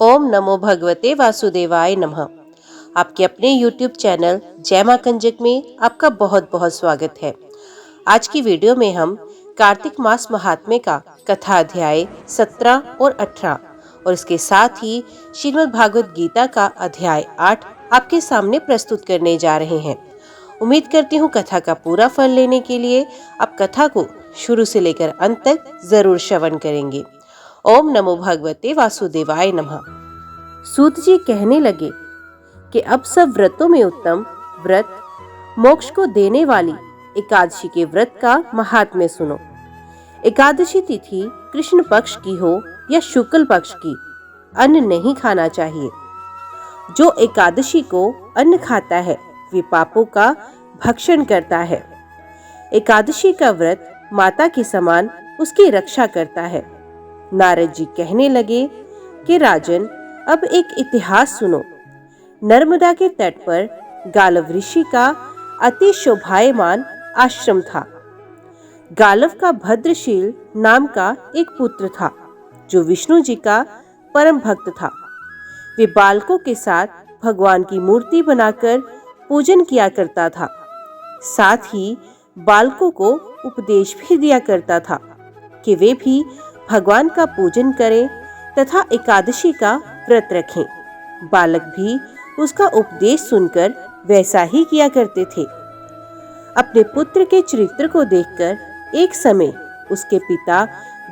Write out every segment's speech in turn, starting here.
ओम नमो भगवते वासुदेवाय नमः। आपके अपने YouTube चैनल जय मां कंजक में आपका बहुत बहुत स्वागत है। आज की वीडियो में हम कार्तिक मास महात्म्य का कथा अध्याय 17 और 18 और इसके साथ ही श्रीमद् भागवत गीता का अध्याय 8 आपके सामने प्रस्तुत करने जा रहे हैं। उम्मीद करती हूँ कथा का पूरा फल लेने के लिए आप कथा को शुरू से लेकर अंत तक जरूर श्रवण करेंगे। ओम नमो भगवते वासुदेवाय नमः। सूत जी कहने लगे कि अब सब व्रतों में उत्तम व्रत मोक्ष को देने वाली एकादशी के व्रत का महात्म्य सुनो। एकादशी तिथि कृष्ण पक्ष की हो या शुक्ल पक्ष की, अन्न नहीं खाना चाहिए। जो एकादशी को अन्न खाता है वे पापों का भक्षण करता है। एकादशी का व्रत माता के समान उसकी रक्षा करता है। नारद जी कहने लगे कि राजन, अब एक इतिहास सुनो। नर्मदा के तट पर गालव ऋषि का अति शोभायमान आश्रम था। गालव का भद्रशील नाम का एक पुत्र था जो विष्णु जी का परम भक्त था। वे बालकों के साथ भगवान की मूर्ति बनाकर पूजन किया करता था। साथ ही बालकों को उपदेश भी दिया करता था कि वे भी भगवान का पूजन करें तथा एकादशी का व्रत रखें। बालक भी उसका उपदेश सुनकर वैसा ही किया करते थे। अपने पुत्र के चरित्र को देखकर एक समय उसके पिता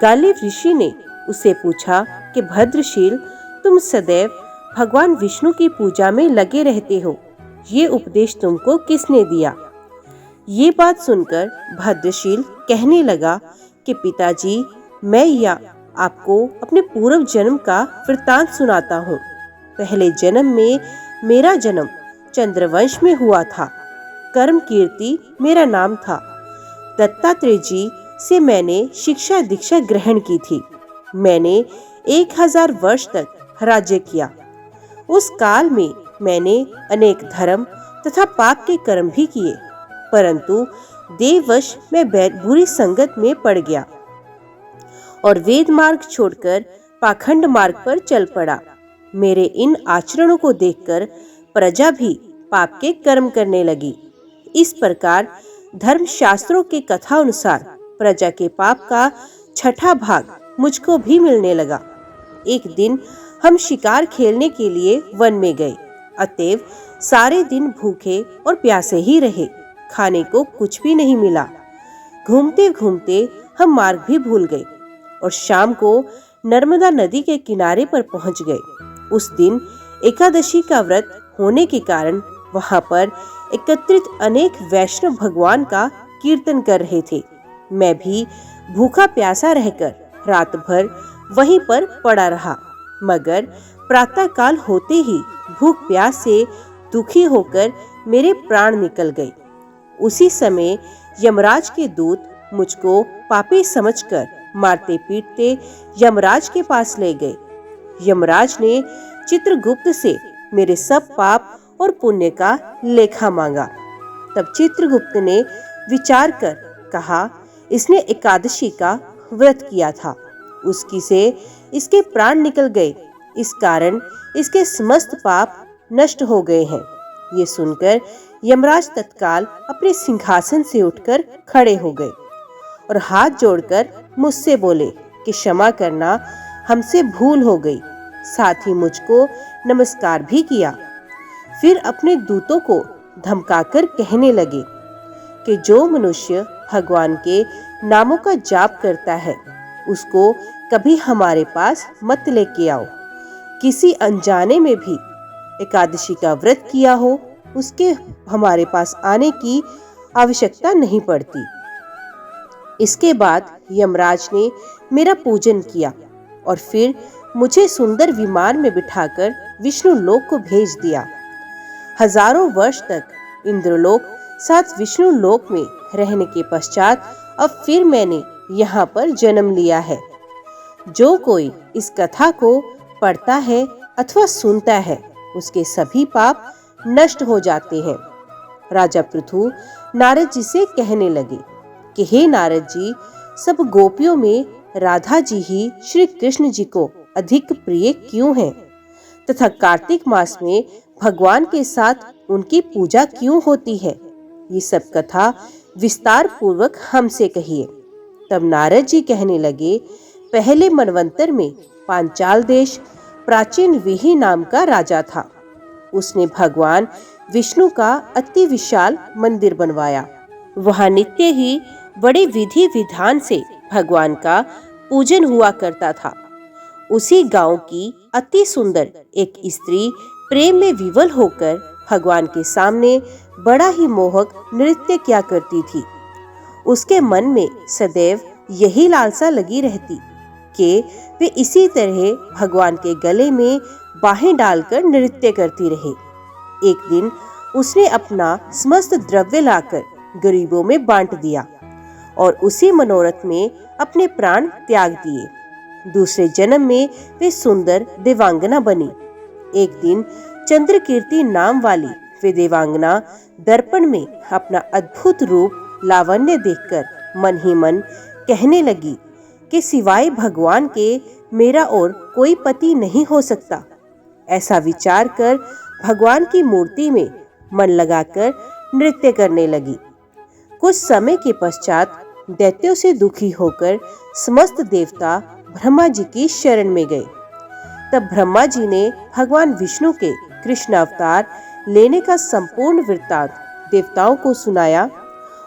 गालिव ऋषि ने उससे पूछा कि भद्रशील, तुम सदैव भगवान विष्णु की पूजा में लगे रहते हो, ये उपदेश तुमको किसने दिया? ये बात सुनकर भद्रशील कहने लगा कि पिताजी, मैं या आपको अपने पूर्व जन्म का वृतांत सुनाता हूँ। पहले जन्म में मेरा जन्म चंद्रवंश में हुआ था। कर्म कीर्ति मेरा नाम था। दत्तात्रेय जी से मैंने शिक्षा दीक्षा ग्रहण की थी। मैंने 1000 वर्ष तक राज्य किया। उस काल में मैंने अनेक धर्म तथा पाप के कर्म भी किए, परंतु देववश मैं बुरी संगत में पड़ गया और वेद मार्ग छोड़कर पाखंड मार्ग पर चल पड़ा। मेरे इन आचरणों को देखकर प्रजा भी पाप के कर्म करने लगी। इस प्रकार धर्म शास्त्रों के कथा अनुसार प्रजा के पाप का 6ठा भाग मुझको भी मिलने लगा। एक दिन हम शिकार खेलने के लिए वन में गए, अतएव सारे दिन भूखे और प्यासे ही रहे। खाने को कुछ भी नहीं मिला। घूमते घूमते हम मार्ग भी भूल गए और शाम को नर्मदा नदी के किनारे पर पहुंच गए। उस दिन एकादशी का व्रत होने के कारण वहां पर एकत्रित अनेक वैष्णव भगवान का कीर्तन कर रहे थे। मैं भी भूखा प्यासा रहकर रात भर वहीं पर पड़ा रहा, मगर प्रातः काल होते ही भूख प्यास से दुखी होकर मेरे प्राण निकल गए। उसी समय यमराज के दूत मुझको पापी समझकर मारते पीटते यमराज के पास ले गए। यमराज ने चित्रगुप्त से मेरे सब पाप और पुण्य का लेखा मांगा। तब चित्रगुप्त ने विचार कर कहा, इसने एकादशी का व्रत किया था, उसकी से इसके प्राण निकल गए, इस कारण इसके समस्त पाप नष्ट हो गए हैं। ये सुनकर यमराज तत्काल अपने सिंहासन से उठकर खड़े हो गए और हाथ जोड़कर मुझसे बोले कि क्षमा करना, हमसे भूल हो गई। साथ ही मुझको नमस्कार भी किया। फिर अपने दूतों को धमकाकर कहने लगे कि जो मनुष्य भगवान के नामों का जाप करता है उसको कभी हमारे पास मत लेके आओ। किसी अनजाने में भी एकादशी का व्रत किया हो उसके हमारे पास आने की आवश्यकता नहीं पड़ती। इसके बाद यमराज ने मेरा पूजन किया और फिर मुझे सुंदर विमान में बिठाकर विष्णु लोक को भेज दिया। हजारों वर्ष तक इंद्रलोक साथ विष्णु लोक में रहने के पश्चात अब फिर मैंने यहाँ पर जन्म लिया है। जो कोई इस कथा को पढ़ता है अथवा सुनता है उसके सभी पाप नष्ट हो जाते हैं। राजा पृथु नारद जी से कहने लगे कि हे नारद जी, सब गोपियों में राधा जी ही श्री कृष्ण जी को अधिक प्रिय क्यों हैं? तथा कार्तिक मास में भगवान के साथ उनकी पूजा क्यों होती है, ये सब कथा विस्तार पूर्वक हमसे कहिए। तब नारद जी कहने लगे, पहले मनवंतर में पांचाल देश प्राचीन विहि नाम का राजा था। उसने भगवान विष्णु का अति विशाल मंदिर बनवाया। वहां नित्य ही बड़े विधि विधान से भगवान का पूजन हुआ करता था। उसी गांव की अति सुंदर एक स्त्री प्रेम में विवल होकर भगवान के सामने बड़ा ही मोहक नृत्य किया करती थी। उसके मन में सदैव यही लालसा लगी रहती कि वे इसी तरह भगवान के गले में बाहें डालकर नृत्य करती रहे। एक दिन उसने अपना समस्त द्रव्य लाकर गरीबों में बांट दिया और उसी मनोरथ में अपने प्राण त्याग दिए। दूसरे जन्म में वे सुंदर देवांगना बनी। एक दिन चंद्रकीर्ति नाम वाली वे देवांगना दर्पण में अपना अद्भुत रूप लावण्य देखकर मन ही मन कहने लगी कि सिवाय भगवान के मेरा और कोई पति नहीं हो सकता। ऐसा विचार कर भगवान की मूर्ति में मन लगाकर नृत्य करने लगी। कुछ समय के पश्चात दैत्यों से दुखी होकर समस्त देवता ब्रह्मा जी की शरण में गए। तब ब्रह्मा जी ने भगवान विष्णु के कृष्ण अवतार लेने का संपूर्ण वृत्तांत देवताओं को सुनाया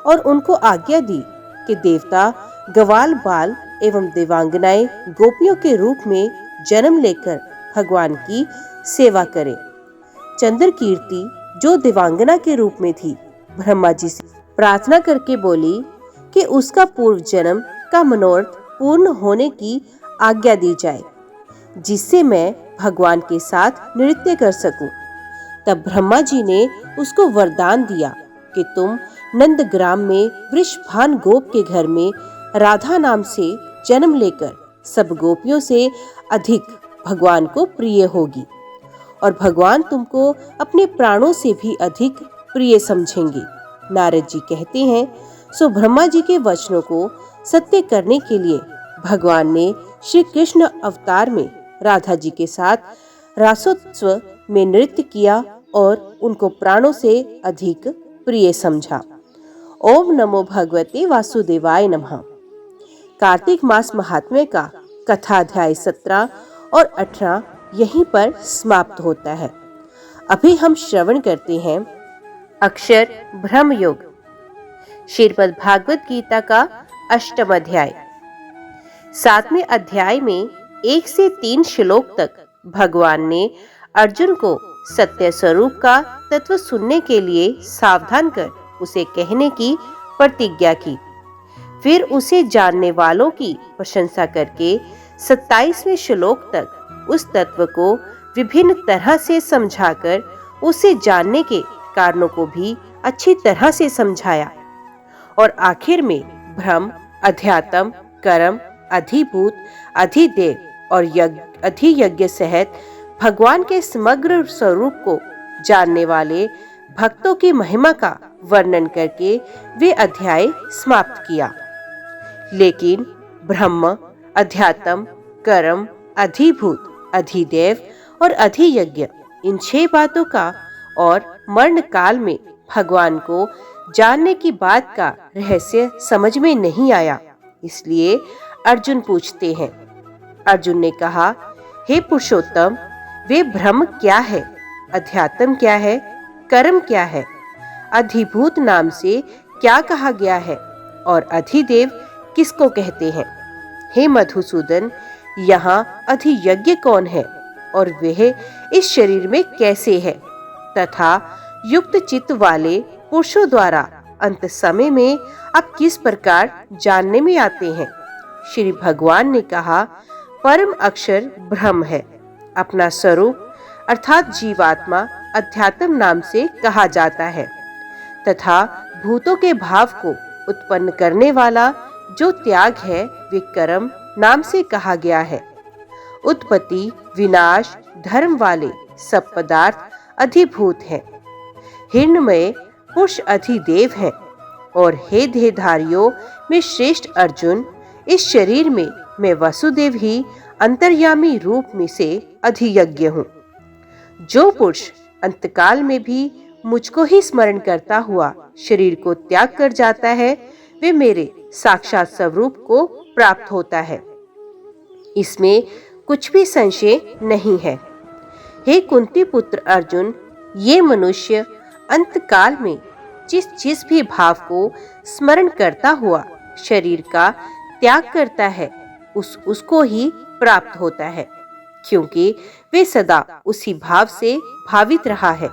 और उनको आज्ञा दी कि देवता ग्वाल बाल एवं देवांगनाएं गोपियों के रूप में जन्म लेकर भगवान की सेवा करें। चंद्रकीर्ति जो देवांगना के रूप में थी, ब्रह्मा जी से प्रार्थना करके बोली कि उसका पूर्व जन्म का मनोरथ पूर्ण होने की आज्ञा दी जाए, जिससे मैं भगवान के साथ नृत्य कर सकूं। तब ब्रह्मा जी ने उसको वरदान दिया कि तुम नंदग्राम में वृषभान गोप के घर में राधा नाम से जन्म लेकर सब गोपियों से अधिक भगवान को प्रिय होगी और भगवान तुमको अपने प्राणों से भी अधिक प्रिय समझेंगे। नारद जी कहते हैं, सो ब्रह्मा जी के वचनों को सत्य करने के लिए भगवान ने श्री कृष्ण अवतार में राधा जी के साथ रासोत्सव में नृत्य किया और उनको प्राणों से अधिक प्रिय समझा। ओम नमो भगवते वासुदेवाय नमः। कार्तिक मास महात्म्य का कथा अध्याय 17 और 18 यहीं पर समाप्त होता है। अभी हम श्रवण करते हैं अक्षर ब्रह्म योग, श्रीमद् भागवत गीता का 8वां अध्याय। 7वें अध्याय में 1 से 3 श्लोक तक भगवान ने अर्जुन को सत्य स्वरूप का तत्व सुनने के लिए सावधान कर उसे कहने की प्रतिज्ञा की। फिर उसे जानने वालों की प्रशंसा करके 27वें श्लोक तक उस तत्व को विभिन्न तरह से समझाकर उसे जानने के कारणों को भी अच्छी तरह से समझाया और आखिर में ब्रह्म, अध्यात्म, कर्म, अधिभूत, अधिदेव और अधियज्ञ सहित भगवान के समग्र स्वरूप को जानने वाले भक्तों की महिमा का वर्णन करके वे अध्याय समाप्त किया। लेकिन ब्रह्म, अध्यात्म, कर्म, अधिभूत, अधिदेव और अधियज्ञ इन 6 बातों का और मरण काल में भगवान को जानने की बात का रहस्य समझ में नहीं आया। इसलिए अर्जुन पूछते हैं। अर्जुन ने कहा, हे पुरुषोत्तम, वे ब्रह्म क्या है, अध्यात्म क्या है, कर्म क्या है, अधिभूत नाम से क्या कहा गया है और अधिदेव किसको कहते हैं? हे मधुसूदन, यहाँ अधियज्ञ कौन है और वह इस शरीर में कैसे है तथा युक्त चित्त वाले पुरुषों द्वारा अंत समय में आप किस प्रकार जानने में आते हैं? श्री भगवान ने कहा, परम अक्षर ब्रह्म है। अपना स्वरूप अर्थात जीवात्मा अध्यात्म नाम से कहा जाता है तथा भूतों के भाव को उत्पन्न करने वाला जो त्याग है वे कर्म नाम से कहा गया है। उत्पत्ति, विनाश, धर्म वाले सब पदार्थ अधिभूत हैं। हिरण्मय पुरुष अधिदेव हैं और हे देहधारियों में श्रेष्ठ अर्जुन, इस शरीर में मैं वसुदेव ही अंतर्यामी रूप में से अधियज्ञ हूँ। जो पुरुष अंतकाल में भी मुझको ही स्मरण करता हुआ शरीर को त्याग कर जाता है, वे मेरे साक्षात स्वरूप को प्राप्त होता है। इसमें कुछ भी संशय नहीं है। हे कुंती पुत्र अर्जुन, ये मनुष्य अंतकाल में जिस भी भाव को स्मरण करता हुआ शरीर का त्याग करता है, उसको ही प्राप्त होता है, क्योंकि वे सदा उसी भाव से भावित रहा है।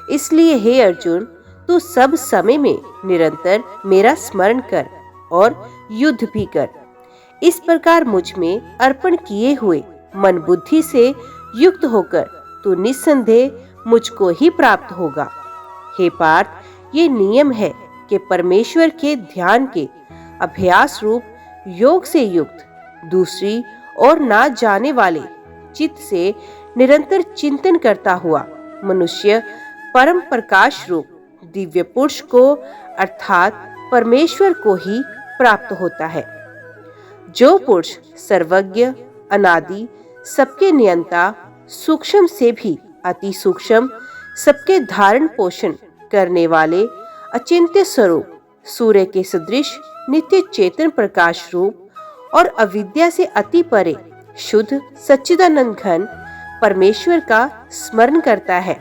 इसलिए हे अर्जुन, तू सब समय में निरंतर मेरा स्मरण कर और युद्ध भी कर। इस प्रकार मुझ में अर्पण किए हुए मन बुद्धि से युक्त होकर तू निस्संदेह मुझको ही प्राप्त होगा। हे पार्थ, ये नियम है कि परमेश्वर के ध्यान के अभ्यास रूप योग से युक्त दूसरी और ना जाने वाले चित्त से निरंतर चिंतन करता हुआ मनुष्य परम प्रकाश रूप दिव्य पुरुष को अर्थात परमेश्वर को ही प्राप्त होता है। जो पुरुष सर्वज्ञ, अनादि, सबके नियंता, सूक्ष्म से भी अति सूक्ष्म, सबके धारण पोषण करने वाले अचिंत्य स्वरूप सूर्य के सदृश नित्य चेतन प्रकाश रूप और अविद्या से अति परे शुद्ध सच्चिदानंद घन परमेश्वर का स्मरण करता है,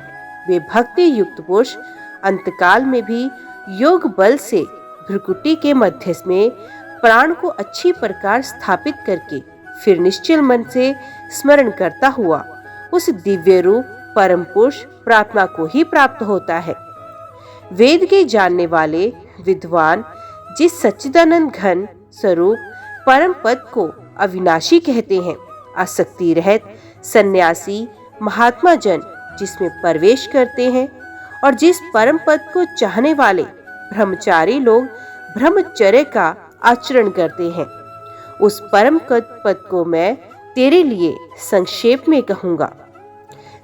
वे भक्ति युक्त पुरुष अंतकाल में भी योग बल से भ्रुकुटी के मध्य में प्राण को अच्छी प्रकार स्थापित करके फिर निश्चल मन से स्मरण करता हुआ उस दिव्य रूप परम पुरुष प्रार्थना को ही प्राप्त होता है। वेद के जानने वाले विद्वान जिस सच्चिदानंद घन स्वरूप परम पद को अविनाशी कहते हैं, आसक्ति रहित सन्यासी महात्मा जन जिसमें प्रवेश करते हैं और जिस परम पद को चाहने वाले ब्रह्मचारी लोग ब्रह्मचर्य का आचरण करते हैं, उस परम पद को मैं तेरे लिए संक्षेप में कहूंगा।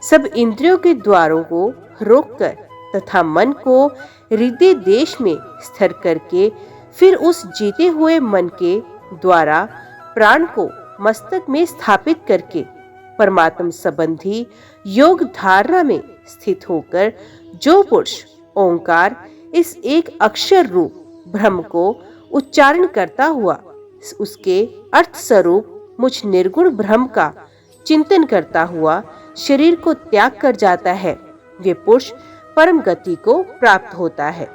सब इंद्रियों के द्वारों को रोककर तथा मन को हृदय देश में स्थिर करके फिर उस जीते हुए मन के द्वारा प्राण को मस्तक में स्थापित करके परमात्म संबंधी योग धारणा में स्थित होकर जो पुरुष ओंकार इस एक अक्षर रूप ब्रह्म को उच्चारण करता हुआ उसके अर्थ स्वरूप मुझ निर्गुण ब्रह्म का चिंतन करता हुआ शरीर को त्याग कर जाता है, वे पुरुष परम गति को प्राप्त होता है।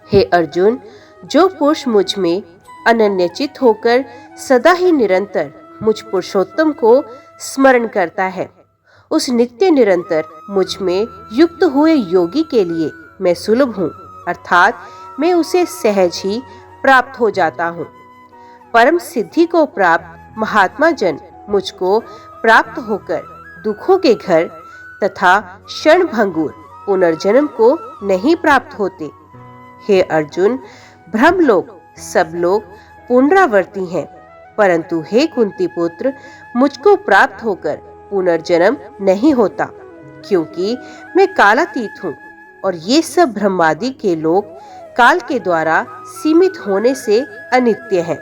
हे अर्जुन, जो पुरुष मुझ में अनन्यचित होकर सदा ही निरंतर मुझ पुरुषोत्तम को स्मरण करता है, उस नित्य निरंतर मुझ में युक्त हुए योगी के लिए मैं सुलभ हूँ, अर्थात मैं उसे सहज ही प्राप्त हो जाता हूँ। परम सिद्धि को प्राप्त महात्मा जन मुझको प्राप्त होकर दुखों के घर तथा क्षण भंगुर पुनर्जन्म को नहीं प्राप्त होते। हे अर्जुन, ब्रह्म लोग सब लोग पुनरावर्ती हैं, परंतु हे कुंती पुत्र, मुझको प्राप्त होकर पुनर्जन्म नहीं होता, क्योंकि मैं कालातीत हूँ और ये सब ब्रह्मादि के लोग काल के द्वारा सीमित होने से अनित्य हैं।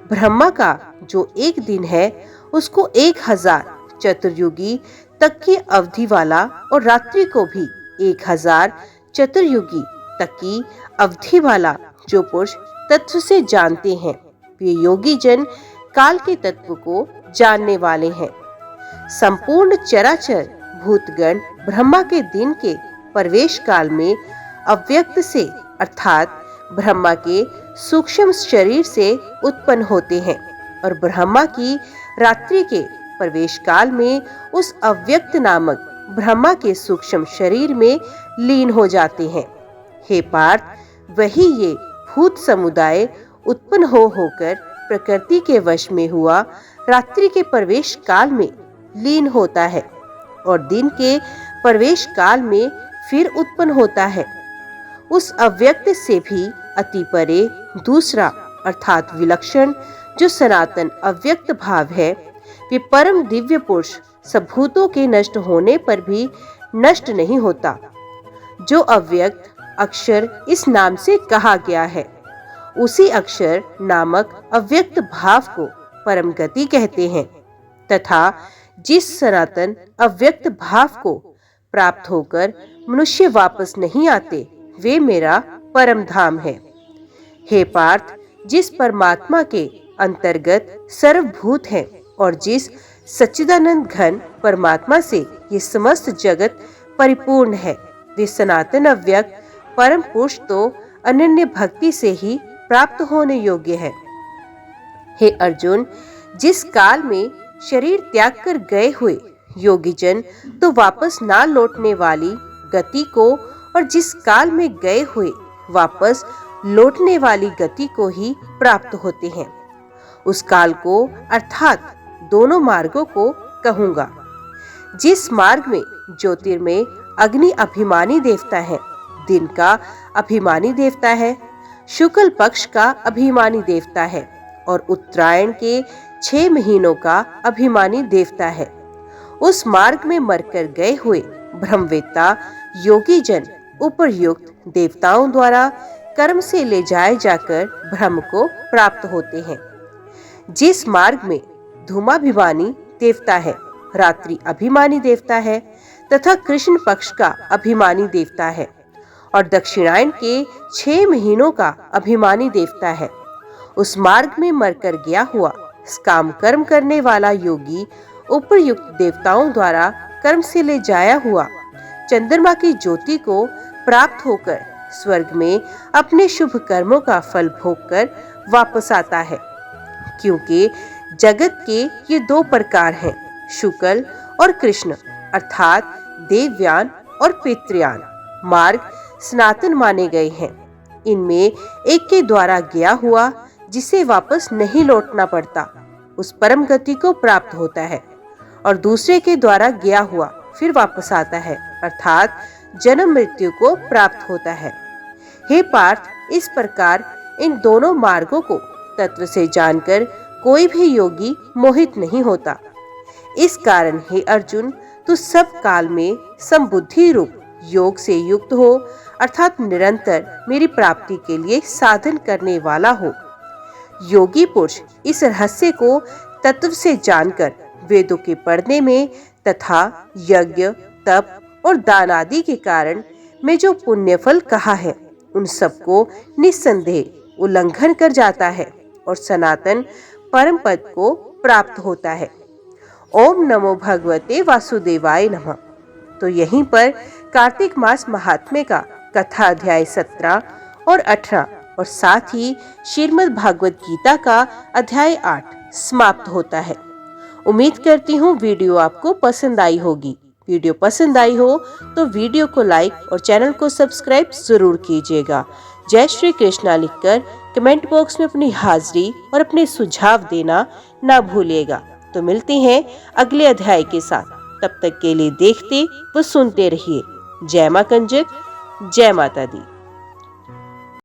ब्रह्मा का जो एक दिन है उसको 1000 चतुर्युगी तक की अवधि वाला और रात्रि को भी 1000 चतुर्युगी तक की अवधि वाला जो पुरुष तत्व से जानते हैं, वे योगी जन काल के तत्व को जानने वाले हैं। संपूर्ण चराचर भूतगण ब्रह्मा के दिन के प्रवेश काल में अव्यक्त से अर्थात ब्रह्मा के सूक्ष्म शरीर से उत्पन्न होते हैं और ब्रह्मा की रात्रि के प्रवेश काल में उस अव्यक्त नामक ब्रह्मा के सूक्ष्म शरीर में लीन हो जाते हैं। हे पार्थ, वही ये भूत समुदाय उत्पन्न होकर प्रकृति के वश में हुआ रात्रि के प्रवेश काल में लीन होता है और दिन के प्रवेश काल में फिर उत्पन्न होता है। उस अव्यक्त से भी अति परे दूसरा अर्थात विलक्षण जो सनातन अव्यक्त भाव है, वे परम दिव्य पुरुष सब भूतों के नष्ट होने पर भी नष्ट नहीं होता। जो अव्यक्त अक्षर इस नाम से कहा गया है, उसी अक्षर नामक अव्यक्त भाव को परम गति कहते हैं, तथा जिस सनातन अव्यक्त भाव को प्राप्त होकर मनुष्य वापस नहीं आते, वे मेरा परम धाम है। हे पार्थ, जिस परमात्मा के अंतर्गत सर्वभूत हैं और जिस सच्चिदानंद घन परमात्मा से ये समस्त जगत परिपूर्ण है, वे सनातन अव्यक्त परम पुरुष तो अनन्य भक्ति से ही प्राप्त होने योग्य है। हे अर्जुन, जिस काल में शरीर त्याग कर गए हुए योगी जन तो वापस ना लौटने वाली गति को और जिस काल में गए हुए वापस लौटने वाली गति को ही प्राप्त होते हैं, उस काल को अर्थात दोनों मार्गों को कहूंगा। जिस मार्ग में ज्योतिर्मय अग्नि अभिमानी देवता है, दिन का अभिमानी देवता है, शुक्ल पक्ष का अभिमानी देवता है और उत्तरायण के 6 महीनों का अभिमानी देवता है, उस मार्ग में मरकर गए हुए ब्रह्मवेत्ता योगी जन उपरयुक्त देवताओं द्वारा कर्म से ले जाए जाकर ब्रह्म को प्राप्त होते हैं। जिस मार्ग में धूमाभिमानी देवता है, रात्रि अभिमानी देवता है तथा कृष्ण पक्ष का अभिमानी देवता है और दक्षिणायन के 6 महीनों का अभिमानी देवता है, उस मार्ग में मरकर गया हुआ काम कर्म करने वाला योगी उपरयुक्त देवताओं द्वारा कर्म से ले जाया हुआ चंद्रमा की ज्योति को प्राप्त होकर स्वर्ग में अपने शुभ कर्मों का फल भोगकर वापस आता है। क्योंकि जगत के ये 2 प्रकार हैं, शुक्ल और कृष्ण, अर्थात देवयान और पितृयान मार्ग सनातन माने गए हैं। इनमें एक के द्वारा गया हुआ जिसे वापस नहीं लौटना पड़ता, उस परम गति को प्राप्त होता है और दूसरे के द्वारा गया हुआ फिर वापस आता है, अर्थात जन्म मृत्यु को प्राप्त होता है। हे पार्थ, इस प्रकार इन दोनों मार्गों को तत्व से जानकर कोई भी योगी मोहित नहीं होता। इस कारण हे अर्जुन, तू सब काल में समबुद्धि रूप योग से युक्त हो, अर्थात निरंतर मेरी प्राप्ति के लिए साधन करने वाला हो। योगी पुरुष इस रहस्य को तत्व से जानकर वेदों के पढ़ने में तथा यज्ञ, तप और दान आदि के कारण मैं जो पुण्यफल कहा है, उन सबको निस्संदेह उल्लंघन कर जाता है और सनातन परम पद को प्राप्त होता है। ओम नमो भगवते वासुदेवाय नमः। तो यहीं पर कार्तिक मास महात्म्य का कथा अध्याय 17 और 18 और साथ ही श्रीमद् भागवत गीता का अध्याय 8 समाप्त होता है। उम्मीद करती हूँ वीडियो आपको पसंद आई होगी। वीडियो पसंद आई हो तो वीडियो को लाइक और चैनल को सब्सक्राइब जरूर कीजिएगा। जय श्री कृष्णा लिखकर कमेंट बॉक्स में अपनी हाजिरी और अपने सुझाव देना ना भूलिएगा। तो मिलते हैं अगले अध्याय के साथ। तब तक के लिए देखते व सुनते रहिए। जय मां कंजक, जय माता दी।